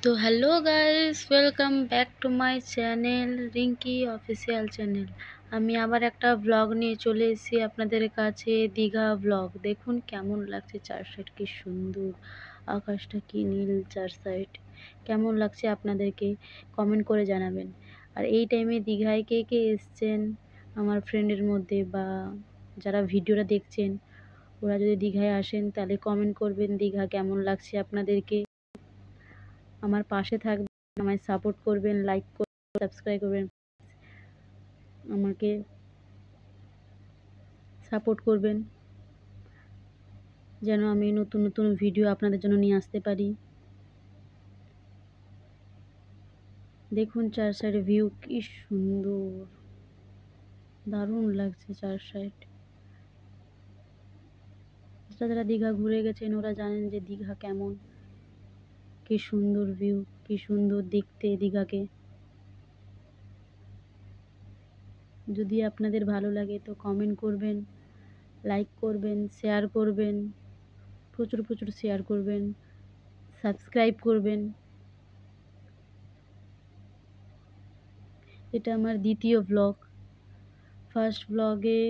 তো hello guys, welcome back to my channel Rinki official channel. আমি আবার একটা ব্লগ নিয়ে চলে এসেছি আপনাদের কাছে, দীঘা ব্লগ। দেখুন কেমন লাগছে, চার সাইড কি সুন্দর, আকাশটা কি নীল চার সাইড। কেমন লাগছে আপনাদেরকে কমেন্ট করে জানাবেন। আর এই টাইমে দীঘায় কে কে এসছেন আমার ফ্রেন্ডের মধ্যে, বা যারা ভিডিওটা দেখছেন ওরা যদি দীঘায় আসেন তাহলে কমেন্ট করবেন দীঘা কেমন লাগছে আপনাদেরকে। আমার পাশে থাকবেন, আমায় সাপোর্ট করবেন, লাইক করবেন, সাবস্ক্রাইব করবেন, আমাকে সাপোর্ট করবেন যেন আমি নতুন নতুন ভিডিও আপনাদের জন্য নিয়ে আসতে পারি। দেখুন চার সাইডে ভিউ কি সুন্দর, দারুণ লাগছে চার সাইড। যারা দীঘা ঘুরে গেছেন ওরা জানেন যে দীঘা কেমন, কি সুন্দর ভিউ, কি সুন্দর দেখতে দীঘাকে। যদি আপনাদের ভালো লাগে তো কমেন্ট করবেন, লাইক করবেন, শেয়ার করবেন, প্রচুর প্রচুর শেয়ার করবেন, সাবস্ক্রাইব করবেন। এটা আমার দ্বিতীয় ব্লগ। ফার্স্ট ব্লগে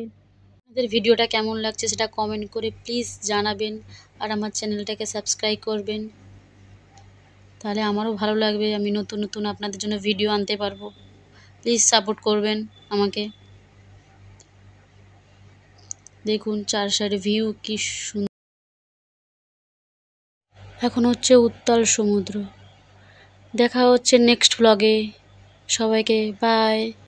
আপনাদের ভিডিওটা কেমন লাগছে সেটা কমেন্ট করে প্লিজ জানাবেন, আর আমার চ্যানেলটাকে সাবস্ক্রাইব করবেন, তাহলে আমারও ভালো লাগবে, আমি নতুন নতুন আপনাদের জন্য ভিডিও আনতে পারবো। প্লিজ সাপোর্ট করবেন আমাকে। দেখুন চার সাইডে ভিউ কি সুন্দর। এখন হচ্ছে উত্তাল সমুদ্র। দেখা হচ্ছে নেক্সট ব্লগে। সবাইকে বাই।